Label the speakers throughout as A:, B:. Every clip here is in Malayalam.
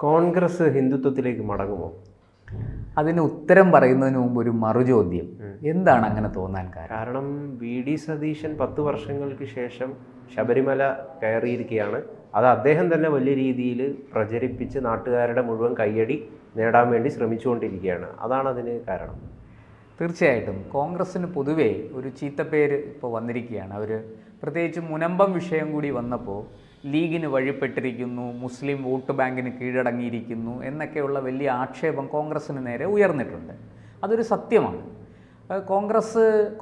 A: കോൺഗ്രസ് ഹിന്ദുത്വത്തിലേക്ക് മടങ്ങുമോ?
B: അതിന് ഉത്തരം പറയുന്നതിന് മുമ്പ് ഒരു മറുചോദ്യം, എന്താണ് അങ്ങനെ തോന്നാൻ കാരണം?
A: കാരണം VD സതീശൻ 10 വർഷങ്ങൾക്ക് ശേഷം ശബരിമല കയറിയിരിക്കുകയാണ്. അത് അദ്ദേഹം തന്നെ വലിയ രീതിയിൽ പ്രചരിപ്പിച്ച് നാട്ടുകാരുടെ മുഴുവൻ കയ്യടി നേടാൻ വേണ്ടി ശ്രമിച്ചുകൊണ്ടിരിക്കുകയാണ്. അതാണ് അതിന് കാരണം.
B: തീർച്ചയായിട്ടും കോൺഗ്രസ്സിന് പൊതുവേ ഒരു ചീത്തപ്പേര് ഇപ്പോൾ വന്നിരിക്കുകയാണ്. അവർ പ്രത്യേകിച്ച് മുനമ്പം വിഷയം കൂടി വന്നപ്പോൾ ലീഗിന് വഴിപ്പെട്ടിരിക്കുന്നു, മുസ്ലിം വോട്ട് ബാങ്കിന് കീഴടങ്ങിയിരിക്കുന്നു എന്നൊക്കെയുള്ള വലിയ ആക്ഷേപം കോൺഗ്രസ്സിന് നേരെ ഉയർന്നിട്ടുണ്ട്. അതൊരു സത്യമാണ്.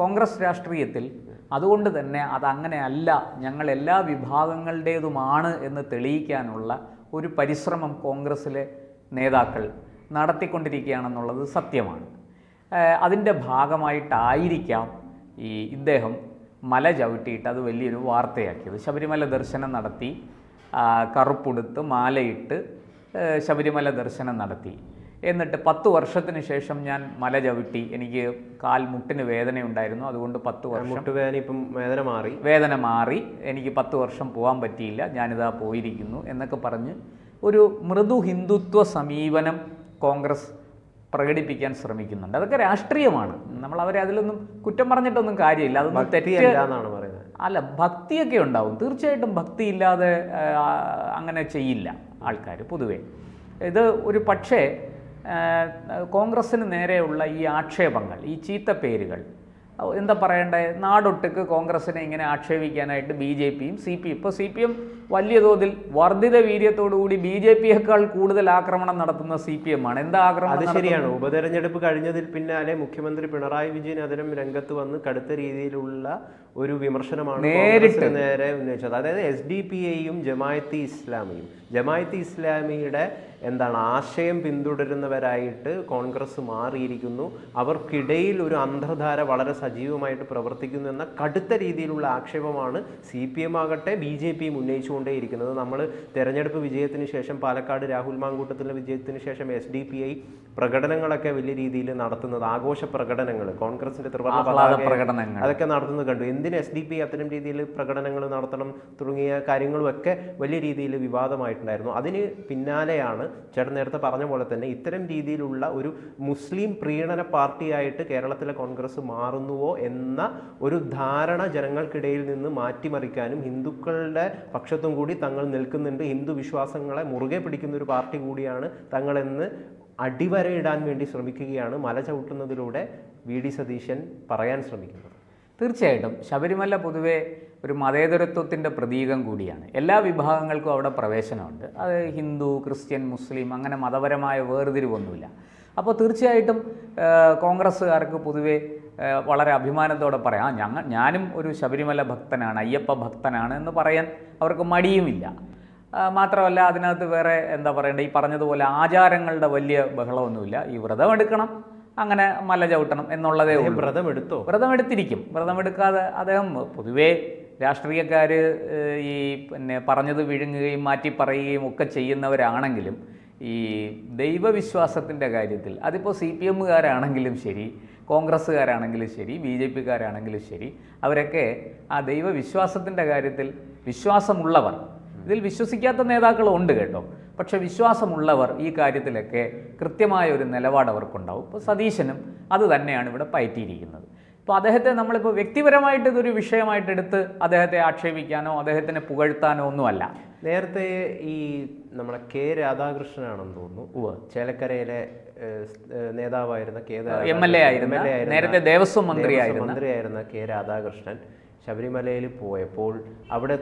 B: കോൺഗ്രസ് രാഷ്ട്രീയത്തിൽ അതുകൊണ്ട് തന്നെ അതങ്ങനെ അല്ല, ഞങ്ങൾ എല്ലാ വിഭാഗങ്ങളുടേതുമാണ് എന്ന് തെളിയിക്കാനുള്ള ഒരു പരിശ്രമം കോൺഗ്രസ്സിലെ നേതാക്കൾ നടത്തിക്കൊണ്ടിരിക്കുകയാണെന്നുള്ളത് സത്യമാണ്. അതിൻ്റെ ഭാഗമായിട്ടായിരിക്കാം ഇദ്ദേഹം മല ചവിട്ടിയിട്ട് അത് വലിയൊരു വാർത്തയാക്കിയത്. ശബരിമല ദർശനം നടത്തി, കറുപ്പുടുത്ത് മാലയിട്ട് ശബരിമല ദർശനം നടത്തി. എന്നിട്ട് 10 വർഷത്തിന് ശേഷം ഞാൻ മല ചവിട്ടി, എനിക്ക് മുട്ടിന് വേദനയുണ്ടായിരുന്നു, അതുകൊണ്ട് 10 വർഷം വേദന മാറി, എനിക്ക് 10 വർഷം പോകാൻ പറ്റിയില്ല, ഞാനിതാ പോയിരിക്കുന്നു എന്നൊക്കെ പറഞ്ഞ് ഒരു മൃദു ഹിന്ദുത്വ സമീപനം കോൺഗ്രസ് പ്രകടിപ്പിക്കാൻ ശ്രമിക്കുന്നുണ്ട്. അതൊക്കെ രാഷ്ട്രീയമാണ്. നമ്മൾ അവരെ അതിലൊന്നും കുറ്റം പറഞ്ഞിട്ടൊന്നും കാര്യമില്ല. അതൊന്നും
A: തെറ്റിയല്ലാന്നാണ് പറയുന്നത്.
B: അല്ല, ഭക്തിയൊക്കെ ഉണ്ടാവും. തീർച്ചയായിട്ടും ഭക്തിയില്ലാതെ അങ്ങനെ ചെയ്യില്ല ആൾക്കാർ പൊതുവേ. ഇത് ഒരു പക്ഷേ കോൺഗ്രസ്സിന് നേരെയുള്ള ഈ ആക്ഷേപങ്ങൾ, ഈ ചീത്ത പേരുകൾ, എന്താ പറയണ്ടേ, നാടൊട്ടുക്ക് കോൺഗ്രസ്സിനെ ഇങ്ങനെ ആക്ഷേപിക്കാനായിട്ട് BJPയും CPM, ഇപ്പോൾ CPM വലിയ തോതിൽ വർദ്ധിത വീര്യത്തോടുകൂടി BJPയേക്കാൾ കൂടുതൽ ആക്രമണം നടത്തുന്ന CPM ആണ്. എന്താ ആക്രമണം?
A: അത് ശരിയാണ്. ഉപതെരഞ്ഞെടുപ്പ് കഴിഞ്ഞതിൽ പിന്നാലെ മുഖ്യമന്ത്രി പിണറായി വിജയൻ അതിനും രംഗത്ത് വന്ന് കടുത്ത രീതിയിലുള്ള ഒരു വിമർശനമാണ് നേരിട്ട് നേരെ ഉന്നയിച്ചത്. അതായത് SDPIയും ജമായത്തെ ഇസ്ലാമിയുടെ ആശയം പിന്തുടരുന്നവരായിട്ട് കോൺഗ്രസ് മാറിയിരിക്കുന്നു, അവർക്കിടയിൽ ഒരു അന്തർധാര വളരെ സജീവമായിട്ട് പ്രവർത്തിക്കുന്നു എന്ന കടുത്ത രീതിയിലുള്ള ആക്ഷേപമാണ് CPM ആകട്ടെ BJPയും ഉന്നയിച്ചുകൊണ്ടേയിരിക്കുന്നത്. നമ്മൾ തെരഞ്ഞെടുപ്പ് വിജയത്തിന് ശേഷം, പാലക്കാട് രാഹുൽ മാങ്കൂട്ടത്തിൻ്റെ വിജയത്തിന് ശേഷം SDPI പ്രകടനങ്ങളൊക്കെ വലിയ രീതിയിൽ നടത്തുന്നത്, ആഘോഷ പ്രകടനങ്ങൾ, കോൺഗ്രസിന്റെ പ്രകടനങ്ങൾ അതൊക്കെ നടത്തുന്നത് കണ്ടു. എന്തിന് SDPI അത്തരം രീതിയിൽ പ്രകടനങ്ങൾ നടത്തണം തുടങ്ങിയ കാര്യങ്ങളുമൊക്കെ വലിയ രീതിയിൽ വിവാദമായിട്ടുണ്ടായിരുന്നു. അതിന് പിന്നാലെയാണ് ചേട്ടൻ നേരത്തെ പറഞ്ഞ പോലെ തന്നെ ഇത്തരം രീതിയിലുള്ള ഒരു മുസ്ലിം പ്രീണന പാർട്ടിയായിട്ട് കേരളത്തിലെ കോൺഗ്രസ് മാറുന്നുവോ എന്ന ഒരു ധാരണ ജനങ്ങൾക്കിടയിൽ നിന്ന് മാറ്റിമറിക്കാനും ഹിന്ദുക്കളുടെ പക്ഷത്തും കൂടി തങ്ങൾ നിൽക്കുന്നുണ്ട്, ഹിന്ദു വിശ്വാസങ്ങളെ മുറുകെ പിടിക്കുന്ന ഒരു പാർട്ടി കൂടിയാണ് തങ്ങളെന്ന് അടിവരയിടാൻ വേണ്ടി ശ്രമിക്കുകയാണ് മല ചവിട്ടുന്നതിലൂടെ VD സതീശൻ പറയാൻ ശ്രമിക്കുന്നത്.
B: തീർച്ചയായിട്ടും ശബരിമല പൊതുവെ ഒരു മതേതരത്വത്തിൻ്റെ പ്രതീകം കൂടിയാണ്. എല്ലാ വിഭാഗങ്ങൾക്കും അവിടെ പ്രവേശനമുണ്ട്. അത് ഹിന്ദു, ക്രിസ്ത്യൻ, മുസ്ലിം അങ്ങനെ മതപരമായ വേർതിരിവൊന്നുമില്ല. അപ്പോൾ തീർച്ചയായിട്ടും കോൺഗ്രസ്സുകാർക്ക് പൊതുവെ വളരെ അഭിമാനത്തോടെ പറയാം, ഞാനും ഒരു ശബരിമല ഭക്തനാണ്, അയ്യപ്പ ഭക്തനാണ് എന്ന് പറയാൻ അവർക്ക് മടിയുമില്ല. മാത്രമല്ല അതിനകത്ത് വേറെ എന്താ പറയണ്ടേ, ഈ പറഞ്ഞതുപോലെ ആചാരങ്ങളുടെ വലിയ ബഹളമൊന്നുമില്ല. ഈ വ്രതം എടുക്കണം, അങ്ങനെ മല ചവിട്ടണം എന്നുള്ളതേ ഉള്ളൂ. വ്രതം എടുത്തിരിക്കും. വ്രതം എടുക്കാതെ അദ്ദേഹം പൊതുവേ രാഷ്ട്രീയക്കാർ ഈ പറഞ്ഞത് വിഴുങ്ങുകയും മാറ്റി പറയുകയും ഒക്കെ ചെയ്യുന്നവരാണെങ്കിലും ഈ ദൈവവിശ്വാസത്തിൻ്റെ കാര്യത്തിൽ അതിപ്പോൾ CPMകാരാണെങ്കിലും ശരി, കോൺഗ്രസ്സുകാരാണെങ്കിലും ശരി, BJPക്കാരാണെങ്കിലും ശരി, അവരൊക്കെ ആ ദൈവവിശ്വാസത്തിൻ്റെ കാര്യത്തിൽ വിശ്വാസമുള്ളവർ, ഇതിൽ വിശ്വസിക്കാത്ത നേതാക്കളും ഉണ്ട് കേട്ടോ, പക്ഷെ വിശ്വാസമുള്ളവർ ഈ കാര്യത്തിലൊക്കെ കൃത്യമായ ഒരു നിലപാട് അവർക്കുണ്ടാവും. ഇപ്പോൾ സതീശനും അത് തന്നെയാണ് ഇവിടെ പയറ്റിയിരിക്കുന്നത്. ഇപ്പോൾ അദ്ദേഹത്തെ നമ്മളിപ്പോൾ വ്യക്തിപരമായിട്ട് ഇതൊരു വിഷയമായിട്ടെടുത്ത് അദ്ദേഹത്തെ ആക്ഷേപിക്കാനോ അദ്ദേഹത്തിനെ പുകഴ്ത്താനോ ഒന്നുമല്ല.
A: നേരത്തെ ഈ നമ്മളെ K രാധാകൃഷ്ണനാണെന്ന് തോന്നുന്നു, ചേലക്കരയിലെ നേതാവായിരുന്ന
B: MLA ആയിരുന്ന, നേരത്തെ ദേവസ്വം മന്ത്രിയായിരുന്ന
A: K രാധാകൃഷ്ണൻ ശബരിമലയിൽ പോയപ്പോൾ അവിടെ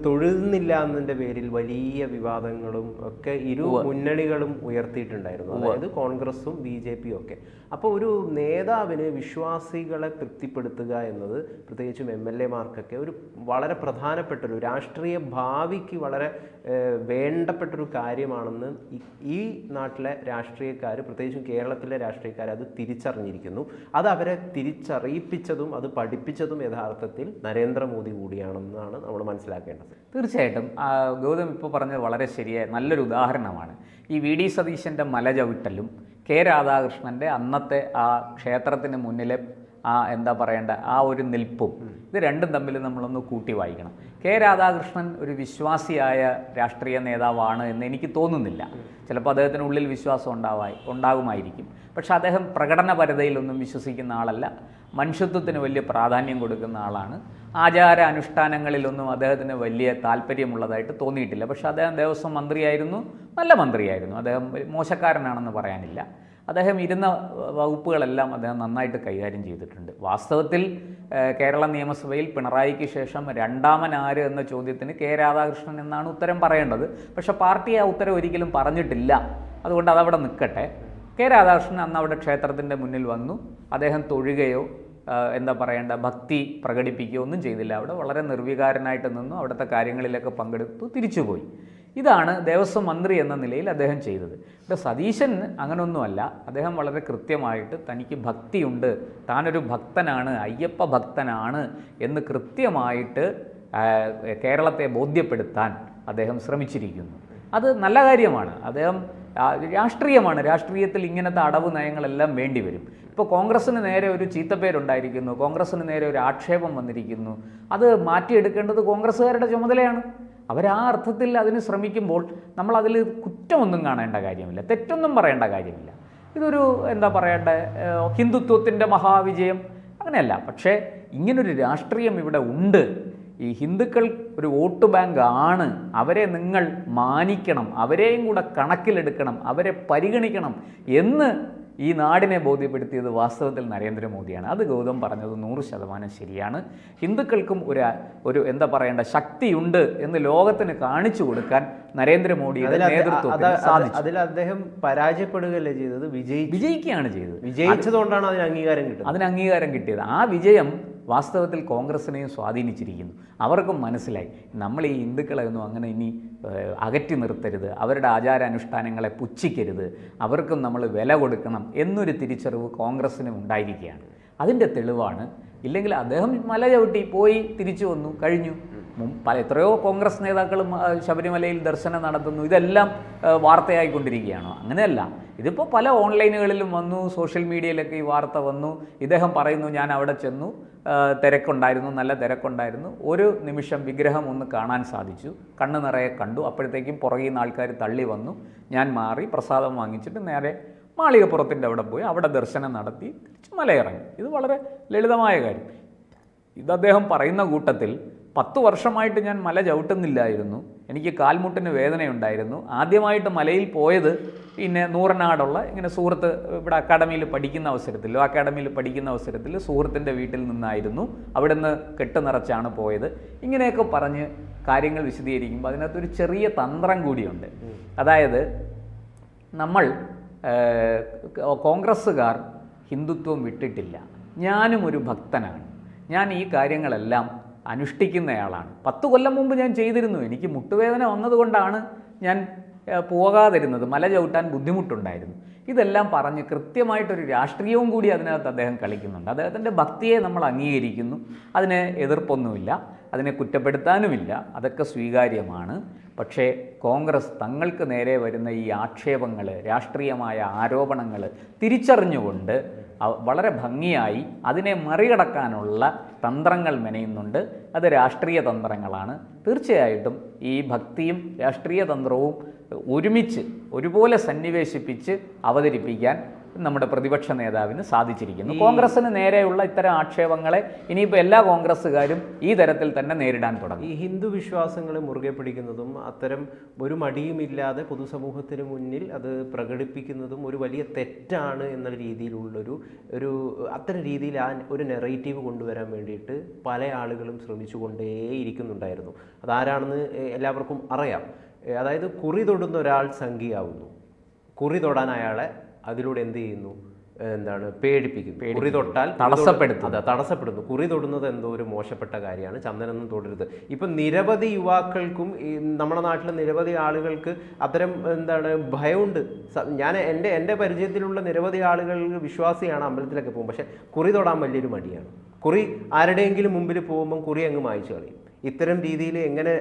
A: തൊഴുന്നില്ല എന്നതിൻ്റെ പേരിൽ വലിയ വിവാദങ്ങളും ഒക്കെ ഇരു മുന്നണികളും ഉയർത്തിയിട്ടുണ്ടായിരുന്നു, അതായത് കോൺഗ്രസും BJPയും ഒക്കെ. അപ്പോൾ ഒരു നേതാവിന് വിശ്വാസികളെ തൃപ്തിപ്പെടുത്തുക എന്നത് പ്രത്യേകിച്ചും MLAമാർക്കൊക്കെ ഒരു വളരെ പ്രധാനപ്പെട്ടൊരു രാഷ്ട്രീയ ഭാവിക്ക് വളരെ വേണ്ടപ്പെട്ടൊരു കാര്യമാണെന്ന് ഈ നാട്ടിലെ രാഷ്ട്രീയക്കാർ, പ്രത്യേകിച്ചും കേരളത്തിലെ രാഷ്ട്രീയക്കാർ അത് തിരിച്ചറിഞ്ഞിരിക്കുന്നു. അത് അവരെ തിരിച്ചറിയിപ്പിച്ചതും അത് പഠിപ്പിച്ചതും യഥാർത്ഥത്തിൽ നരേന്ദ്രമോദി കൂടിയാണെന്നാണ് നമ്മൾ മനസ്സിലാക്കേണ്ടത്.
B: തീർച്ചയായിട്ടും ഗൗതം ഇപ്പോൾ പറഞ്ഞത് വളരെ ശരിയായ നല്ലൊരു ഉദാഹരണമാണ്. ഈ VD സതീശൻ്റെ മല ചവിട്ടലും K രാധാകൃഷ്ണൻ്റെ അന്നത്തെ ആ ക്ഷേത്രത്തിന് മുന്നിലെ എന്താ പറയേണ്ട ആ ഒരു നിൽപ്പും, ഇത് രണ്ടും തമ്മിൽ നമ്മളൊന്ന് കൂട്ടി വായിക്കണം. കെ രാധാകൃഷ്ണൻ ഒരു വിശ്വാസിയായ രാഷ്ട്രീയ നേതാവാണ് എന്ന് എനിക്ക് തോന്നുന്നില്ല. ചിലപ്പോൾ അദ്ദേഹത്തിനുള്ളിൽ വിശ്വാസം ഉണ്ടാകുമായിരിക്കും. പക്ഷെ അദ്ദേഹം പ്രകടനപരതയിലൊന്നും വിശ്വസിക്കുന്ന ആളല്ല. മനുഷ്യത്വത്തിന് വലിയ പ്രാധാന്യം കൊടുക്കുന്ന ആളാണ്. ആചാര അനുഷ്ഠാനങ്ങളിലൊന്നും അദ്ദേഹത്തിന് വലിയ താല്പര്യമുള്ളതായിട്ട് തോന്നിയിട്ടില്ല. പക്ഷെ അദ്ദേഹം ദേവസ്വം മന്ത്രിയായിരുന്നു, നല്ല മന്ത്രിയായിരുന്നു. അദ്ദേഹം മോശക്കാരനാണെന്ന് പറയാനില്ല. അദ്ദേഹം ഇരുന്ന വകുപ്പുകളെല്ലാം അദ്ദേഹം നന്നായിട്ട് കൈകാര്യം ചെയ്തിട്ടുണ്ട്. വാസ്തവത്തിൽ കേരള നിയമസഭയിൽ പിണറായിക്ക് ശേഷം രണ്ടാമനാര് എന്ന ചോദ്യത്തിന് കെ രാധാകൃഷ്ണൻ എന്നാണ് ഉത്തരം പറയേണ്ടത്. പക്ഷേ പാർട്ടി ആ ഉത്തരം ഒരിക്കലും പറഞ്ഞിട്ടില്ല. അതുകൊണ്ട് അതവിടെ നിൽക്കട്ടെ. കെ രാധാകൃഷ്ണൻ അന്ന് അവിടെ ക്ഷേത്രത്തിൻ്റെ മുന്നിൽ വന്നു. അദ്ദേഹം തൊഴുകയോ എന്താ പറയേണ്ട ഭക്തി പ്രകടിപ്പിക്കുകയോ ഒന്നും ചെയ്തില്ല. അവിടെ വളരെ നിർവികാരനായിട്ട് നിന്നു, അവിടുത്തെ കാര്യങ്ങളിലൊക്കെ പങ്കെടുത്തു, തിരിച്ചുപോയി. ഇതാണ് ദേവസ്വം മന്ത്രി എന്ന നിലയിൽ അദ്ദേഹം ചെയ്തത്. ഇവിടെ സതീശൻ അങ്ങനെയൊന്നുമല്ല. അദ്ദേഹം വളരെ കൃത്യമായിട്ട് തനിക്ക് ഭക്തിയുണ്ട്, താനൊരു ഭക്തനാണ്, അയ്യപ്പ ഭക്തനാണ് എന്ന് കൃത്യമായിട്ട് കേരളത്തെ ബോധ്യപ്പെടുത്താൻ അദ്ദേഹം ശ്രമിച്ചിരിക്കുന്നു. അത് നല്ല കാര്യമാണ്. അദ്ദേഹം രാഷ്ട്രീയമാണ്. രാഷ്ട്രീയത്തിൽ ഇങ്ങനത്തെ അടവ് നയങ്ങളെല്ലാം വേണ്ടിവരും. ഇപ്പോൾ കോൺഗ്രസ്സിന് നേരെ ഒരു ചീത്തപ്പേരുണ്ടായിരിക്കുന്നു, കോൺഗ്രസ്സിന് നേരെ ഒരു ആക്ഷേപം വന്നിരിക്കുന്നു. അത് മാറ്റിയെടുക്കേണ്ടത് കോൺഗ്രസ്സുകാരുടെ ചുമതലയാണ്. അവരാ അർത്ഥത്തിൽ അതിന് ശ്രമിക്കുമ്പോൾ നമ്മളതിൽ കുറ്റമൊന്നും കാണേണ്ട കാര്യമില്ല, തെറ്റൊന്നും പറയേണ്ട കാര്യമില്ല. ഇതൊരു എന്താ പറയേണ്ട ഹിന്ദുത്വത്തിൻ്റെ മഹാവിജയം അങ്ങനെയല്ല. പക്ഷേ ഇങ്ങനൊരു രാഷ്ട്രീയം ഇവിടെ ഉണ്ട്. ഈ ഹിന്ദുക്കൾ ഒരു വോട്ട് ബാങ്ക് ആണ്. അവരെ നിങ്ങൾ മാനിക്കണം, അവരെയും കൂടെ കണക്കിലെടുക്കണം, അവരെ പരിഗണിക്കണം എന്ന് ഈ നാടിനെ ബോധ്യപ്പെടുത്തിയത് വാസ്തവത്തിൽ നരേന്ദ്രമോദിയാണ്. അത് ഗൗതം പറഞ്ഞത് 100% ശരിയാണ്. ഹിന്ദുക്കൾക്കും ഒരു എന്താ പറയേണ്ട ശക്തിയുണ്ട് എന്ന് ലോകത്തിന് കാണിച്ചു കൊടുക്കാൻ നരേന്ദ്രമോദിയുടെ നേതൃത്വത്തിൽ സാധിച്ചു.
A: അതിൽ അദ്ദേഹം പരാജയപ്പെടുകയല്ലേ ചെയ്തത്, വിജയിക്കുകയാണ് ചെയ്തത്. വിജയിച്ചതുകൊണ്ടാണ് അതിന് അംഗീകാരം കിട്ടിയത്. ആ വിജയം വാസ്തവത്തിൽ കോൺഗ്രസിനെയും സ്വാധീനിച്ചിരിക്കുന്നു. അവർക്കും മനസ്സിലായി നമ്മൾ ഈ ഹിന്ദുക്കളെ ഒന്നും അങ്ങനെ ഇനി അകറ്റി നിർത്തരുത്, അവരുടെ ആചാരാനുഷ്ഠാനങ്ങളെ പുച്ഛിക്കരുത്, അവർക്കും നമ്മൾ വില കൊടുക്കണം എന്നൊരു തിരിച്ചറിവ് കോൺഗ്രസ്സിനും ഉണ്ടായിരിക്കുകയാണ്. അതിൻ്റെ തെളിവാണ്. ഇല്ലെങ്കിൽ അദ്ദേഹം മല ചവിട്ടി പോയി തിരിച്ചു വന്നു, കഴിഞ്ഞു. എത്രയോ കോൺഗ്രസ് നേതാക്കളും ശബരിമലയിൽ ദർശനം നടത്തുന്നു. ഇതെല്ലാം വാർത്തയായിക്കൊണ്ടിരിക്കുകയാണോ? അങ്ങനെയല്ല. ഇതിപ്പോൾ പല ഓൺലൈനുകളിലും വന്നു, സോഷ്യൽ മീഡിയയിലൊക്കെ ഈ വാർത്ത വന്നു. ഇദ്ദേഹം പറയുന്നു ഞാൻ അവിടെ ചെന്നു, തിരക്കുണ്ടായിരുന്നു, നല്ല തിരക്കുണ്ടായിരുന്നു, ഒരു നിമിഷം വിഗ്രഹം ഒന്ന് കാണാൻ സാധിച്ചു, കണ്ണ് നിറയെ കണ്ടു, അപ്പോഴത്തേക്കും പുറകിൽ നിന്ന് ആൾക്കാർ തള്ളി വന്നു, ഞാൻ മാറി പ്രസാദം വാങ്ങിച്ചിട്ട് നേരെ മാളികപ്പുറത്തിൻ്റെ അവിടെ പോയി അവിടെ ദർശനം നടത്തി തിരിച്ച് മലയിറങ്ങി. ഇത് വളരെ ലളിതമായ കാര്യം. ഇത് അദ്ദേഹം പറയുന്ന കൂട്ടത്തിൽ 10 വർഷമായിട്ട് ഞാൻ മല ചവിട്ടുന്നില്ലായിരുന്നു, എനിക്ക് കാൽമുട്ടിന് വേദനയുണ്ടായിരുന്നു, ആദ്യമായിട്ട് മലയിൽ പോയത് പിന്നെ നൂറനാടുള്ള ഇങ്ങനെ സുഹൃത്ത് ഇവിടെ അക്കാഡമിയിൽ പഠിക്കുന്ന അവസരത്തിൽ സുഹൃത്തിൻ്റെ വീട്ടിൽ നിന്നായിരുന്നു, അവിടെ നിന്ന് കെട്ട് നിറച്ചാണ് പോയത്. ഇങ്ങനെയൊക്കെ പറഞ്ഞ് കാര്യങ്ങൾ വിശദീകരിക്കുമ്പോൾ അതിനകത്തൊരു ചെറിയ തന്ത്രം കൂടിയുണ്ട്. അതായത് നമ്മൾ കോൺഗ്രസ്സുകാർ ഹിന്ദുത്വം വിട്ടിട്ടില്ല, ഞാനും ഒരു ഭക്തനാണ്, ഞാൻ ഈ കാര്യങ്ങളെല്ലാം അനുഷ്ഠിക്കുന്നയാളാണ്. 10 കൊല്ലം മുമ്പ് ഞാൻ ചെയ്തിരുന്നു, എനിക്ക് മുട്ടുവേദന വന്നതുകൊണ്ടാണ് ഞാൻ പോകാതിരുന്നത്, മല ചവിട്ടാൻ ബുദ്ധിമുട്ടുണ്ടായിരുന്നു. ഇതെല്ലാം പറഞ്ഞ് കൃത്യമായിട്ടൊരു രാഷ്ട്രീയവും കൂടി അതിനകത്ത് അദ്ദേഹം കളിക്കുന്നുണ്ട്. അദ്ദേഹത്തിൻ്റെ ഭക്തിയെ നമ്മൾ അംഗീകരിക്കുന്നു, അതിന് എതിർപ്പൊന്നുമില്ല, അതിനെ കുറ്റപ്പെടുത്താനുമില്ല, അതൊക്കെ സ്വീകാര്യമാണ്. പക്ഷേ കോൺഗ്രസ് തങ്ങൾക്ക് നേരെ വരുന്ന ഈ ആക്ഷേപങ്ങൾ, രാഷ്ട്രീയമായ ആരോപണങ്ങൾ തിരിച്ചറിഞ്ഞുകൊണ്ട് വളരെ ഭംഗിയായി അതിനെ മറികടക്കാനുള്ള തന്ത്രങ്ങൾ മെനയുന്നുണ്ട്. അത് രാഷ്ട്രീയ തന്ത്രങ്ങളാണ്. തീർച്ചയായിട്ടും ഈ ഭക്തിയും രാഷ്ട്രീയ തന്ത്രവും ഒരുപോലെ സന്നിവേശിപ്പിച്ച് അവതരിപ്പിക്കാൻ നമ്മുടെ പ്രതിപക്ഷ നേതാവിന് സാധിച്ചിരിക്കുന്നു. കോൺഗ്രസിന് നേരെയുള്ള ഇത്തരം ആക്ഷേപങ്ങളെ ഇനിയിപ്പോൾ എല്ലാ കോൺഗ്രസ്സുകാരും ഈ തരത്തിൽ തന്നെ നേരിടാൻ തുടങ്ങി. ഈ ഹിന്ദു വിശ്വാസങ്ങളെ മുറുകെ പിടിക്കുന്നതും അത്തരം ഒരു മടിയുമില്ലാതെ പൊതുസമൂഹത്തിന് മുന്നിൽ അത് പ്രകടിപ്പിക്കുന്നതും ഒരു വലിയ തെറ്റാണ് എന്ന രീതിയിലുള്ളൊരു അത്തരം രീതിയിൽ ഒരു നെറേറ്റീവ് കൊണ്ടുവരാൻ വേണ്ടിയിട്ട് പല ആളുകളും ശ്രമിച്ചുകൊണ്ടേയിരിക്കുന്നുണ്ടായിരുന്നു. അതാരാണെന്ന് എല്ലാവർക്കും അറിയാം. അതായത് കുറി തൊടുന്ന ഒരാൾ സംഖ്യയാവുന്നു, കുറി തൊടാൻ അയാളെ അതിലൂടെ എന്ത് ചെയ്യുന്നു, പേടിപ്പിക്കുന്നു. കുറി തൊട്ടാൽ തടസ്സപ്പെടുന്നു. കുറി തൊടുന്നത് എന്തോ ഒരു മോശപ്പെട്ട കാര്യമാണ്, ചന്ദനൊന്നും തൊടരുത്. ഇപ്പം നിരവധി യുവാക്കൾക്കും നമ്മുടെ നാട്ടിലെ നിരവധി ആളുകൾക്ക് അത്തരം ഭയമുണ്ട്. ഞാൻ എൻ്റെ പരിചയത്തിലുള്ള നിരവധി ആളുകൾ വിശ്വാസിയാണ്, അമ്പലത്തിലൊക്കെ പോകും, പക്ഷെ കുറി തൊടാൻ വലിയൊരു മടിയാണ്. കുറി ആരുടെയെങ്കിലും മുമ്പിൽ പോകുമ്പം കുറി അങ്ങ് മായ്ച്ചു കളയും. ഇത്തരം രീതിയിൽ എങ്ങനെ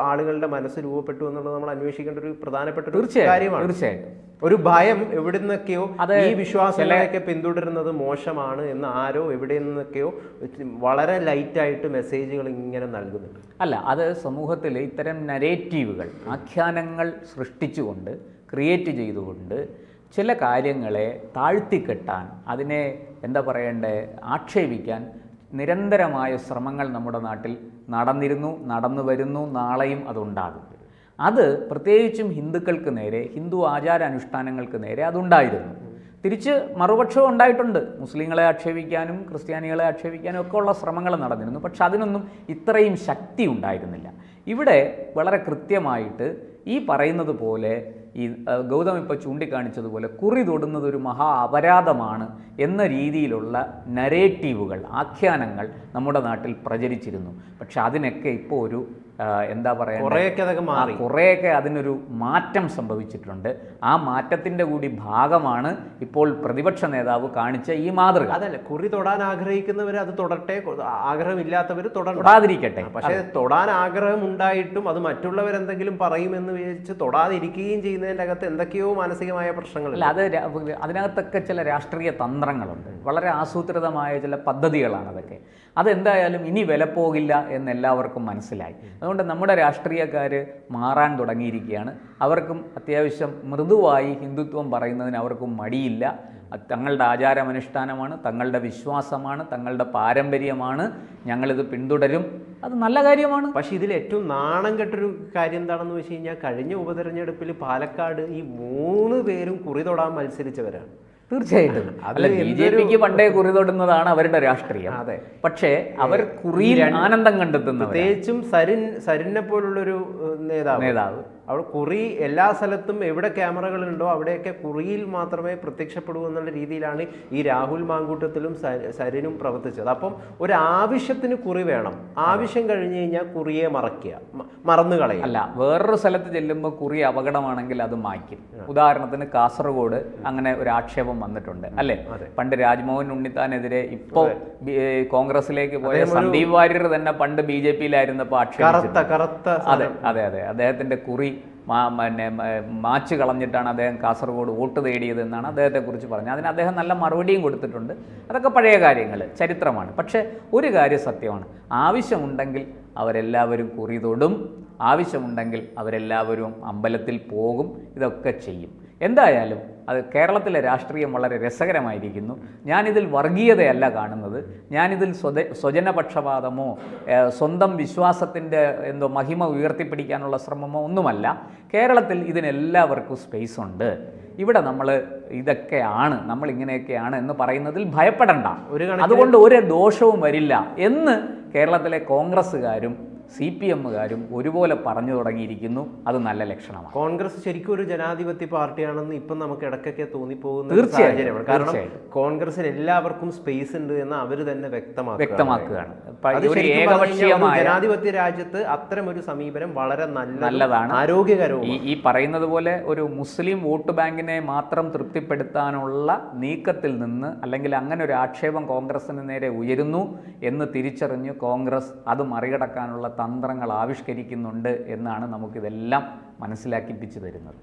A: ആളുകളുടെ മനസ്സ് രൂപപ്പെട്ടു എന്നുള്ളത് നമ്മൾ അന്വേഷിക്കേണ്ട ഒരു പ്രധാനപ്പെട്ട ഒരു കാര്യമാണ്.
B: തീർച്ചയായിട്ടും
A: ഒരു ഭയം എവിടെ നിന്നൊക്കെയോ ഈ വിശ്വാസങ്ങളെയൊക്കെ പിന്തുടരുന്നത് മോശമാണ് എന്ന് ആരോ എവിടെ നിന്നൊക്കെയോ വളരെ ലൈറ്റായിട്ട് മെസ്സേജുകൾ ഇങ്ങനെ നൽകുന്നുണ്ട്.
B: അല്ല, അത് സമൂഹത്തിൽ ഇത്തരം നരേറ്റീവുകൾ, ആഖ്യാനങ്ങൾ സൃഷ്ടിച്ചുകൊണ്ട് ക്രിയേറ്റ് ചെയ്തുകൊണ്ട് ചില കാര്യങ്ങളെ താഴ്ത്തിക്കെട്ടാൻ, അതിനെ എന്താ പറയണ്ടേ, ആക്ഷേപിക്കാൻ നിരന്തരമായ ശ്രമങ്ങൾ നമ്മുടെ നാട്ടിൽ നടന്നിരുന്നു, നടന്നു വരുന്നു, നാളെയും അതുണ്ടാകും. അത് പ്രത്യേകിച്ചും ഹിന്ദുക്കൾക്ക് നേരെ, ഹിന്ദു ആചാരാനുഷ്ഠാനങ്ങൾക്ക് നേരെ അതുണ്ടായിരുന്നു. തിരിച്ച് മറുപക്ഷവും ഉണ്ടായിട്ടുണ്ട്. മുസ്ലിങ്ങളെ ആക്ഷേപിക്കാനും ക്രിസ്ത്യാനികളെ ആക്ഷേപിക്കാനും ഒക്കെ ഉള്ള ശ്രമങ്ങൾ നടന്നിരുന്നു. പക്ഷെ അതിനൊന്നും ഇത്രയും ശക്തി ഉണ്ടായിരുന്നില്ല. ഇവിടെ വളരെ കൃത്യമായിട്ട് ഈ പറയുന്നത് പോലെ, ഈ ഗൗതം ഇപ്പോൾ ചൂണ്ടിക്കാണിച്ചതുപോലെ കുറി തൊടുന്നത് ഒരു മഹാ അപരാധമാണ് എന്ന രീതിയിലുള്ള നരേറ്റീവുകൾ, ആഖ്യാനങ്ങൾ നമ്മുടെ നാട്ടിൽ പ്രചരിച്ചിരുന്നു. പക്ഷെ അതിനൊക്കെ ഇപ്പോൾ ഒരു എന്താ പറയുക, കുറേയൊക്കെ അതിനൊരു മാറ്റം സംഭവിച്ചിട്ടുണ്ട്. ആ മാറ്റത്തിൻ്റെ കൂടി ഭാഗമാണ് ഇപ്പോൾ പ്രതിപക്ഷ നേതാവ് കാണിച്ച ഈ മാതൃക.
A: അതല്ല, കുറി തൊടാൻ ആഗ്രഹിക്കുന്നവർ അത് തൊടട്ടെ, ആഗ്രഹമില്ലാത്തവർ
B: തൊടാതിരിക്കട്ടെ.
A: പക്ഷേ തൊടാൻ ആഗ്രഹം ഉണ്ടായിട്ടും അത് മറ്റുള്ളവരെന്തെങ്കിലും പറയുമെന്ന് വിചാരിച്ച് തൊടാതിരിക്കുകയും ചെയ്യുന്നതിൻ്റെ അകത്ത് എന്തൊക്കെയോ മാനസികമായ പ്രശ്നങ്ങളല്ല.
B: അത് അതിനകത്തൊക്കെ ചില രാഷ്ട്രീയ തന്ത്രങ്ങളുണ്ട്, വളരെ ആസൂത്രിതമായ ചില പദ്ധതികളാണ് അതൊക്കെ. അതെന്തായാലും ഇനി വില പോകില്ല എന്ന് എല്ലാവർക്കും മനസ്സിലായി. അതുകൊണ്ട് നമ്മുടെ രാഷ്ട്രീയക്കാർ മാറാൻ തുടങ്ങിയിരിക്കുകയാണ്. അവർക്കും അത്യാവശ്യം മൃദുവായി ഹിന്ദുത്വം പറയുന്നതിന് അവർക്കും മടിയില്ല. തങ്ങളുടെ ആചാരമനുഷ്ഠാനമാണ്, തങ്ങളുടെ വിശ്വാസമാണ്, തങ്ങളുടെ പാരമ്പര്യമാണ്, ഞങ്ങളിത് പിന്തുടരും. അത് നല്ല കാര്യമാണ്.
A: പക്ഷേ ഇതിൽ ഏറ്റവും നാണം കെട്ടൊരു കാര്യം എന്താണെന്ന് വെച്ച് കഴിഞ്ഞാൽ, കഴിഞ്ഞ ഉപതെരഞ്ഞെടുപ്പിൽ പാലക്കാട് ഈ 3 പേരും കുറി തൊടാൻ മത്സരിച്ചവരാണ്.
B: തീർച്ചയായിട്ടും. അല്ല, BJPക്ക് പണ്ടേ കുറി തൊടുന്നതാണ് അവരുടെ രാഷ്ട്രീയം.
A: അതെ,
B: പക്ഷേ അവർ കുറിയിൽ ആനന്ദം കണ്ടെത്തുന്ന,
A: പ്രത്യേകിച്ചും സരിനെ പോലുള്ളൊരു നേതാവ് അവിടെ കുറി എല്ലാ സ്ഥലത്തും എവിടെ ക്യാമറകളുണ്ടോ അവിടെയൊക്കെ കുറിയിൽ മാത്രമേ പ്രത്യക്ഷപ്പെടൂ എന്നുള്ള രീതിയിലാണ് ഈ രാഹുൽ മാങ്കൂട്ടത്തിലും സരിനും പ്രവർത്തിച്ചത്. അപ്പം ഒരു ആവശ്യത്തിന് കുറി വേണം, ആവശ്യം കഴിഞ്ഞ് കഴിഞ്ഞാൽ കുറിയെ മറന്നു കളയും.
B: അല്ല, വേറൊരു സ്ഥലത്ത് ചെല്ലുമ്പോൾ കുറി അപകടമാണെങ്കിൽ അത് മായ്ക്കും. ഉദാഹരണത്തിന് കാസർഗോഡ് അങ്ങനെ ഒരു ആക്ഷേപം വന്നിട്ടുണ്ട്, അല്ലേ? പണ്ട് രാജ്മോഹൻ ഉണ്ണിത്താനെതിരെ ഇപ്പോൾ കോൺഗ്രസിലേക്ക് പോയ സന്ദീപ് വാര്യർ തന്നെ പണ്ട് BJPയിലായിരുന്നപ്പോൾ ആക്ഷേപിച്ചു. അതെ അതെ അതെ, അദ്ദേഹത്തിന്റെ കുറി മാച്ച് കളഞ്ഞിട്ടാണ് അദ്ദേഹം കാസർഗോഡ് വോട്ട് തേടിയതെന്നാണ് അദ്ദേഹത്തെക്കുറിച്ച് പറഞ്ഞത്. അതിന് അദ്ദേഹം നല്ല മറുപടിയും കൊടുത്തിട്ടുണ്ട്. അതൊക്കെ പഴയ കാര്യങ്ങൾ, ചരിത്രമാണ്. പക്ഷേ ഒരു കാര്യം സത്യമാണ്, ആവശ്യമുണ്ടെങ്കിൽ അവരെല്ലാവരും കുറി തൊടും, ആവശ്യമുണ്ടെങ്കിൽ അവരെല്ലാവരും അമ്പലത്തിൽ പോകും, ഇതൊക്കെ ചെയ്യും. എന്തായാലും അത് കേരളത്തിലെ രാഷ്ട്രീയം വളരെ രസകരമായിരിക്കുന്നു. ഞാനിതിൽ വർഗീയതയല്ല കാണുന്നത്, ഞാനിതിൽ സ്വജനപക്ഷപാതമോ സ്വന്തം വിശ്വാസത്തിൻ്റെ മഹിമ ഉയർത്തിപ്പിടിക്കാനുള്ള ശ്രമമോ ഒന്നുമല്ല. കേരളത്തിൽ ഇതിനെല്ലാവർക്കും സ്പേസ് ഉണ്ട്. ഇവിടെ നമ്മൾ ഇതൊക്കെയാണ്, നമ്മളിങ്ങനെയൊക്കെയാണ് എന്ന് പറയുന്നതിൽ ഭയപ്പെടണ്ട. അതുകൊണ്ട് ഒരു ദോഷവും വരില്ല എന്ന് കേരളത്തിലെ കോൺഗ്രസ്സുകാരും CPMകാരും ഒരുപോലെ പറഞ്ഞു തുടങ്ങിയിരിക്കുന്നു. അത് നല്ല ലക്ഷണമാണ്.
A: കോൺഗ്രസ് ശരിക്കും ഒരു ജനാധിപത്യ പാർട്ടിയാണെന്ന് ഇപ്പം നമുക്ക് ഇടയ്ക്കൊക്കെ തോന്നിപ്പോകുന്ന സാഹചര്യമാണ്. കാരണം കോൺഗ്രസിന് എല്ലാവർക്കും സ്പേസ് ഉണ്ട് എന്ന് അവർ തന്നെ വ്യക്തമാക്കുകയാണ്. ജനാധിപത്യ രാജ്യത്ത് അത്തരം ഒരു സമീപനം വളരെ നല്ലതാണ്, ആരോഗ്യകരവും.
B: ഈ പറയുന്നത് പോലെ ഒരു മുസ്ലിം വോട്ട് ബാങ്കിനെ മാത്രം തൃപ്തിപ്പെടുത്താനുള്ള നീക്കത്തിൽ നിന്ന്, അല്ലെങ്കിൽ അങ്ങനെ ഒരു ആക്ഷേപം കോൺഗ്രസിന് നേരെ ഉയരുന്നു എന്ന് തിരിച്ചറിഞ്ഞ് കോൺഗ്രസ് അത് മറികടക്കാനുള്ള തന്ത്രങ്ങൾ ആവിഷ്കരിക്കുന്നുണ്ട് എന്നാണ് നമുക്കിതെല്ലാം മനസ്സിലാക്കിപ്പിച്ചു തരുന്നത്.